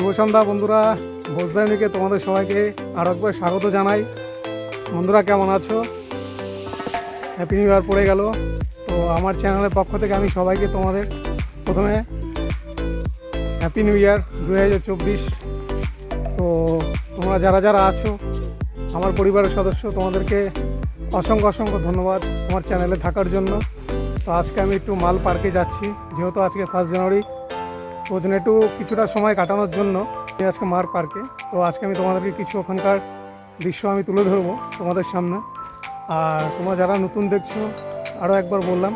শুভ সন্ধ্যা বন্ধুরা, ভোজদায়নীকে তোমাদের সবাইকে আরও একবার স্বাগত জানাই। বন্ধুরা কেমন আছো? হ্যাপি নিউ ইয়ার পড়ে গেল। তো আমার চ্যানেলের পক্ষ থেকে আমি সবাইকে তোমাদের প্রথমে হ্যাপি নিউ ইয়ার 2024। তো তোমরা যারা যারা আছো আমার পরিবারের সদস্য, তোমাদেরকে অসংখ্য অসংখ্য ধন্যবাদ আমার চ্যানেলে থাকার জন্য। তো আজকে আমি একটু মাল পার্কে যাচ্ছি, যেহেতু আজকে 1 জানুয়ারি, তো ওই জন্য একটু কিছুটা সময় কাটানোর জন্য আজকে মার পার্কে। তো আজকে আমি তোমাদেরকে কিছু ওখানকার দৃশ্য আমি তুলে ধরবো তোমাদের সামনে। আর তোমরা যারা নতুন দেখছো, আরও একবার বললাম,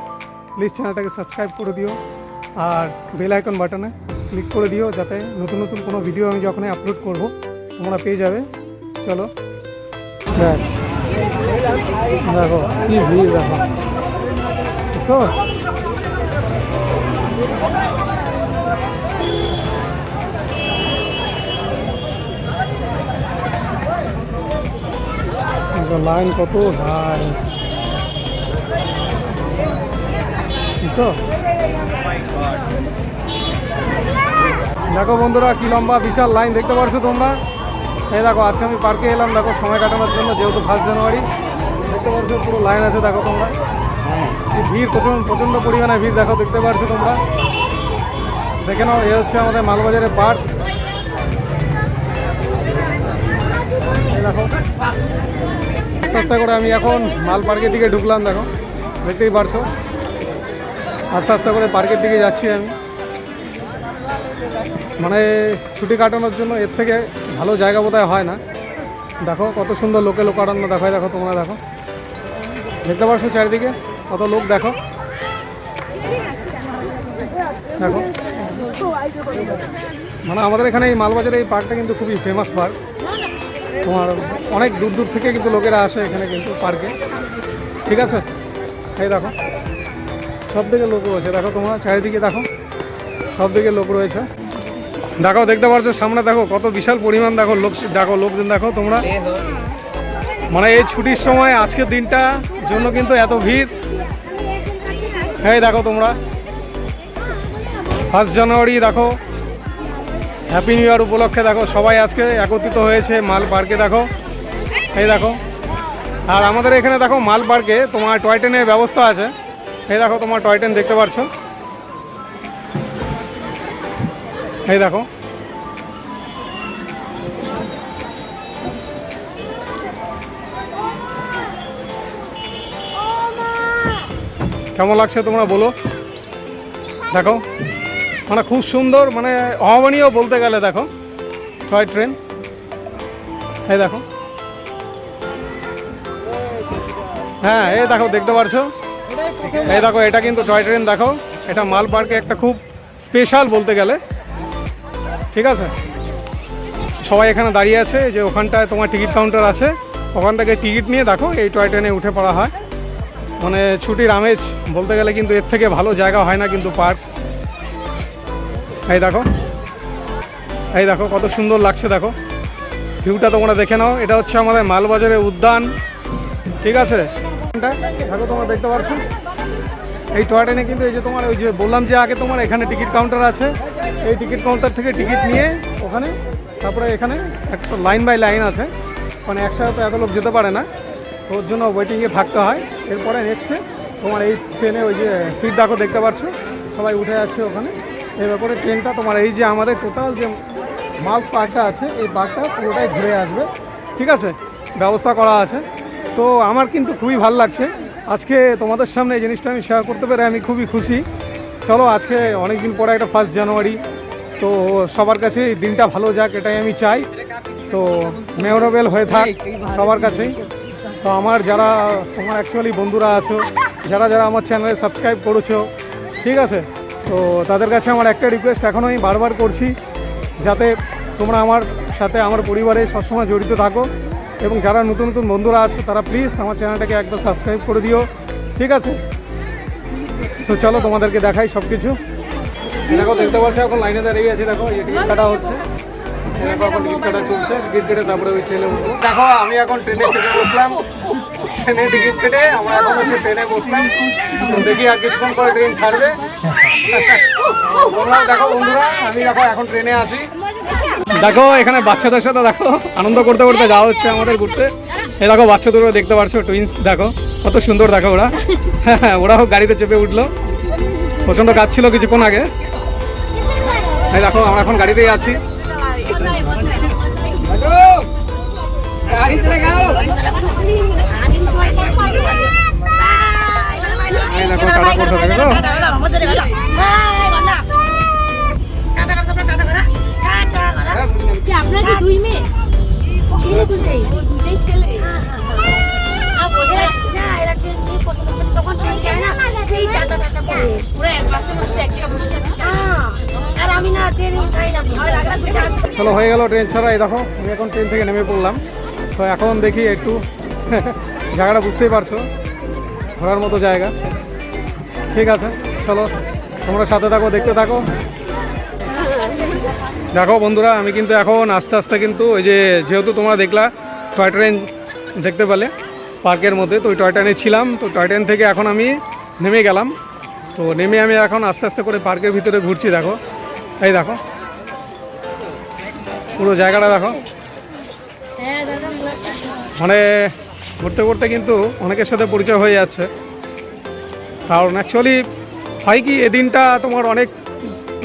প্লিজ চ্যানেলটাকে সাবস্ক্রাইব করে দিও আর বেল আইকন বাটনে ক্লিক করে দিও, যাতে নতুন নতুন কোনো ভিডিও আমি যখনই আপলোড করব তোমরা পেয়ে যাবে। চলো দেখো কি ভিড়, দেখো বুঝছো? লাইন কত ভাই, বুঝছো? দেখো বন্ধুরা কি লম্বা বিশাল লাইন দেখতে পারছো তোমরা। এই দেখো আজকে আমি পার্কে এলাম, দেখো সময় কাটানোর জন্য, যেহেতু 1 জানুয়ারি। দেখতে পারছো পুরো লাইন আছে, দেখো তোমরা ভিড় প্রচণ্ড পরিমাণে ভিড়, দেখো দেখতে পারছো তোমরা। দেখে নাও, এ হচ্ছে আমাদের মালবাজারের পার্ক। এই দেখো আস্তে আস্তে করে আমি এখন মাল পার্কের দিকে ঢুকলাম, দেখো দেখতেই পারছো। আস্তে আস্তে করে পার্কের দিকে যাচ্ছি আমি। মানে ছুটি কাটানোর জন্য এর থেকে ভালো জায়গা বোধহয় হয় না। দেখো কত সুন্দর লোকে লোকারণ্য, দেখো দেখো তোমরা, দেখো দেখতে পাচ্ছ চারিদিকে কত লোক, দেখো দেখো। মানে আমাদের এখানে এই মালবাজারে এই পার্কটা কিন্তু খুবই ফেমাস পার্ক। তোমার অনেক দূর দূর থেকে কিন্তু লোকেরা আসে এখানে কিন্তু পার্কে, ঠিক আছে? এই দেখো সব দিকে লোক রয়েছে, দেখো তোমরা চারিদিকে দেখো সব দিকে লোক রয়েছে। দেখো দেখতে পাচ্ছ সামনে, দেখো কত বিশাল পরিমাণ, দেখো লোক, দেখো লোকজন, দেখো তোমরা। মানে এই ছুটির সময় আজকের দিনটা জন্য কিন্তু এত ভিড়। এই দেখো তোমরা 1 জানুয়ারি, দেখো হ্যাপি নিউ ইয়ার উপলক্ষে দেখো সবাই আজকে একত্রিত হয়েছে মাল পার্কে, দেখো এই দেখো। আর আমাদের এখানে দেখো মাল পার্কে তোমার টয় ট্রেনের ব্যবস্থা আছে। এই দেখো তোমার টয় ট্রেন দেখতে পাচ্ছ, এই দেখো। কেমন লাগছে তোমরা বলো? দেখো মানে খুব সুন্দর, মানে অভাবনীয় বলতে গেলে, দেখো টয় ট্রেন। এই দেখো, হ্যাঁ এই দেখো দেখতে পারছো, এই দেখো এটা কিন্তু টয় ট্রেন। দেখো এটা মাল পার্কে একটা খুব স্পেশাল বলতে গেলে, ঠিক আছে? সবাই এখানে দাঁড়িয়ে আছে, যে ওখানটায় তোমার টিকিট কাউন্টার আছে, ওখান থেকে টিকিট নিয়ে দেখো এই টয় ট্রেনে উঠে পড়া হয়। মানে ছুটির আমেজ বলতে গেলে কিন্তু এর থেকে ভালো জায়গা হয় না কিন্তু পার্ক। এই দেখো, এই দেখো কত সুন্দর লাগছে, দেখো ভিউটা তোমরা দেখে নাও। এটা হচ্ছে আমাদের মালবাজারের উদ্যান, ঠিক আছে? দেখো তোমরা দেখতে পাচ্ছ এই টয় ট্রেনে কিন্তু এই যে তোমার ওই যে বললাম যে আগে তোমার এখানে টিকিট কাউন্টার আছে, এই টিকিট কাউন্টার থেকে টিকিট নিয়ে ওখানে, তারপরে এখানে একটা লাইন বাই লাইন আছে, মানে একসাথে এত লোক যেতে পারে না, ওর জন্য ওয়েটিংয়ে থাকতে হয়। এরপরে নেক্সটে তোমার এই ট্রেনে ওই যে সিট দেখো দেখতে পাচ্ছ, সবাই উঠে যাচ্ছে ওখানে। এই ব্যাপারে ট্রেনটা তোমার এই যে আমাদের টোটাল যে মাল পার্কটা আছে, এই পার্কটা পুরোটাই ঘুরে আসবে, ঠিক আছে? ব্যবস্থা করা আছে। তো আমার কিন্তু খুবই ভালো লাগছে আজকে তোমাদের সামনে এই জিনিসটা আমি শেয়ার করতে পেরে আমি খুবই খুশি। চলো আজকে অনেক দিন পরে একটা 1 জানুয়ারি, তো সবার কাছে এই দিনটা ভালো যাক, এটাই আমি চাই। তো মেমোরেবল হয়ে থাক সবার কাছেই। তো আমার যারা তোমার অ্যাকচুয়ালি বন্ধুরা আছো, যারা যারা আমার চ্যানেলে সাবস্ক্রাইব করেছো, ঠিক আছে? তো তাদের কাছে আমার একটা রিকোয়েস্ট এখনও আমি বারবার করছি, যাতে তোমরা আমার সাথে আমার পরিবারে সবসময় জড়িত থাকো। এবং যারা নতুন নতুন বন্ধুরা আছো তারা প্লিজ আমার চ্যানেলটাকে একবার সাবস্ক্রাইব করে দিও, ঠিক আছে? তো চলো তোমাদেরকে দেখাই সব কিছু। দেখো দেখতে পাচ্ছ এখন লাইনে দাঁড়িয়ে আছে, দেখো এই টিকিট কাটা হচ্ছে, দেখো এখন টিকিট কাটা চলছে, টিকিট কেটে তারপরে ওই ট্রেনে উঠবো। দেখো আমি এখন ট্রেনে চেপে বসলাম, ট্রেনে টিকিট কেটে আমরা এখন হচ্ছে ট্রেনে বসলাম। তো দেখি আর কিছুক্ষণ পরে ট্রেন ছাড়বে। তোমরাও দেখো বন্ধুরা, আমি দেখো এখন ট্রেনে আছি, দেখো এখানে বাচ্চাদের সাথে দেখো আনন্দ করতে করতে যাওয়া হচ্ছে আমাদের ঘুরতে। এই দেখো বাচ্চাদেরও দেখতে পারছো, টুইন্স দেখো কত সুন্দর দেখো ওরা। হ্যাঁ ওরাও গাড়িতে চেপে উঠলো, প্রচণ্ড কাজ ছিল কিছুক্ষণ আগে। এই দেখো আমরা এখন গাড়িতেই আছি। এই দেখো টাটা করতে দেখো। আপনার কি দুই মেয়ে? ছেলে দুইটাই, দুইটাই ছেলে। চলো হয়ে গেল ট্রেন ছাড়া। এই দেখো আমি এখন ট্রেন থেকে নেমে পড়লাম। তো এখন দেখি একটু জায়গাটা বুঝতেই পারছো, ঘোরার মতো জায়গা। ঠিক আছে চলো তোমরা সাথে থাকো, দেখতে থাকো। দেখো বন্ধুরা আমি কিন্তু এখন আস্তে আস্তে কিন্তু ওই যে যেহেতু তোমরা দেখলা টয় ট্রেন দেখতে পেলে পার্কের মধ্যে, তো ওই টয় ট্রেনে ছিলাম। তো টয় ট্রেন থেকে এখন আমি নেমে গেলাম। তো নেমে আমি এখন আস্তে আস্তে করে পার্কের ভিতরে ঘুরছি। দেখো এই দেখো পুরো জায়গাটা দেখো। মানে ঘুরতে ঘুরতে কিন্তু অনেকের সাথে পরিচয় হয়ে যাচ্ছে। কারণ অ্যাকচুয়ালি হয় কি এই দিনটা তোমার অনেক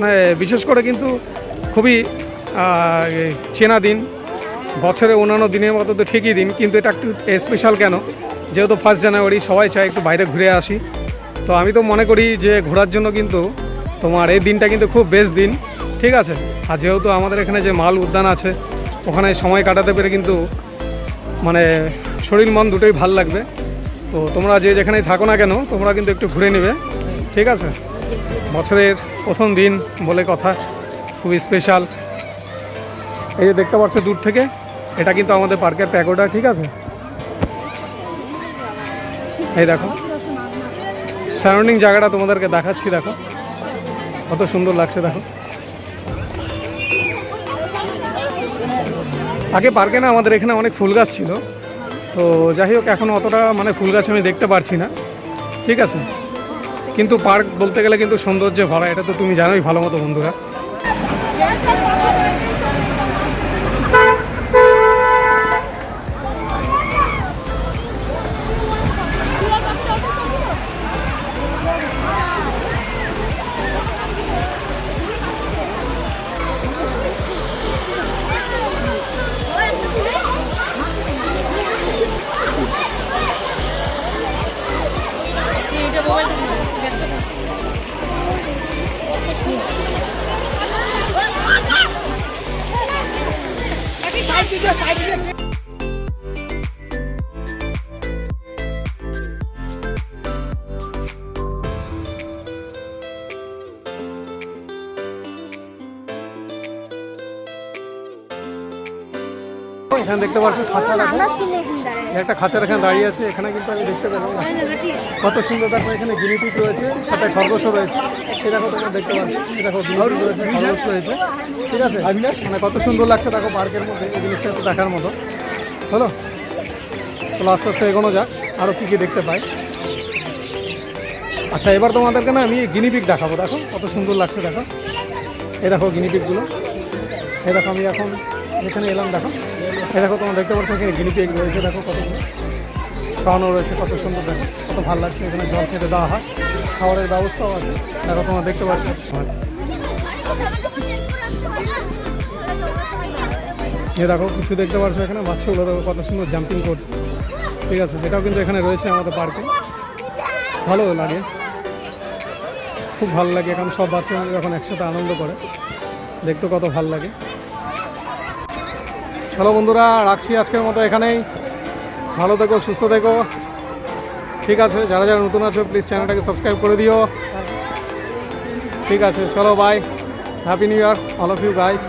মানে বিশেষ করে কিন্তু খুবই চেনা দিন। বছরে অন্যান্য দিনের মতো তো ঠিকই দিন, কিন্তু এটা একটু স্পেশাল কেন, যেহেতু 1 জানুয়ারি সবাই চায় একটু বাইরে ঘুরে আসি। তো আমি তো মনে করি যে ঘোরার জন্য কিন্তু তোমার এই দিনটা কিন্তু খুব বেস্ট দিন। ঠিক আছে, আর যেহেতু আমাদের এখানে যে মাল উদ্যান আছে ওখানে সময় কাটাতে পেরে কিন্তু মানে শরীর মন দুটোই ভাল লাগবে। তো তোমরা যে যেখানেই থাকো না কেন তোমরা কিন্তু একটু ঘুরে নেবে। ঠিক আছে, বছরের প্রথম দিন বলে কথা, খুবই স্পেশাল। এই যে দেখতে পাচ্ছ দূর থেকে, এটা কিন্তু আমাদের পার্কের প্যাগোডা। ঠিক আছে, এই দেখো সারাউন্ডিং জায়গাটা তোমাদেরকে দেখাচ্ছি। দেখো কত সুন্দর লাগছে। দেখো আগে পার্কে না আমাদের এখানে অনেক ফুল গাছ ছিল, তো যাই হোক এখন অতটা মানে ফুল গাছ আমি দেখতে পারছি না। ঠিক আছে, কিন্তু পার্ক বলতে গেলে কিন্তু সৌন্দর্যে ভরা, এটা তো তুমি জানোই ভালো মতো বন্ধুরা। এখানে দেখতে পাচ্ছ খাঁচা দেখো, একটা খাঁচার এখানে দাঁড়িয়ে আছে। এখানে কিন্তু আমি দেখতে পেলাম কত সুন্দর। দেখো এখানে গিনিপিগ রয়েছে, সাথে খরগোশও রয়েছে। এই দেখো তোমরা দেখতে পাচ্ছ, দেখো গিনিপিগ রয়েছে, খরগোশ রয়েছে। ঠিক আছে, মানে কত সুন্দর লাগছে দেখো পার্কের মধ্যে। এই জিনিসটা একটু দেখার মতো হলো। চলো আস্তে আস্তে এগোনো যাক, আরও কী কী দেখতে পাই। আচ্ছা এবার তোমাদেরকে না আমি গিনিপিগ দেখাবো। দেখো কত সুন্দর লাগছে। দেখো এই দেখো গিনিপিগগুলো। এই দেখো আমি এখন এখানে এলাম। দেখো এই দেখো তোমরা দেখতে পাচ্ছ এখানে গিনিপিগ রয়েছে। দেখো কতগুলো খাওয়ানো রয়েছে, কত সুন্দর। দেখো কত ভালো লাগছে। এখানে জল খেতে দেওয়া হয়, খাবারের ব্যবস্থাও আছে। দেখো তোমরা দেখতে পাচ্ছ। এ দেখো কিছু দেখতে পাচ্ছ এখানে বাচ্চাগুলো দেখো কত সুন্দর জাম্পিং করছে। ঠিক আছে, যেটাও কিন্তু এখানে রয়েছে আমাদের পার্কে। ভালো লাগে, খুব ভালো লাগে। এখন সব বাচ্চারা যখন একসাথে আনন্দ করে দেখতে কত ভালো লাগে। চলো বন্ধুরা রাখছি আজকের মতো এখানেই। ভালো থেকো, সুস্থ থেকো। ঠিক আছে, যারা যারা নতুন আছো প্লিজ চ্যানেলটাকে সাবস্ক্রাইব করে দিও। ঠিক আছে, চলো bye, happy new year all of you guys.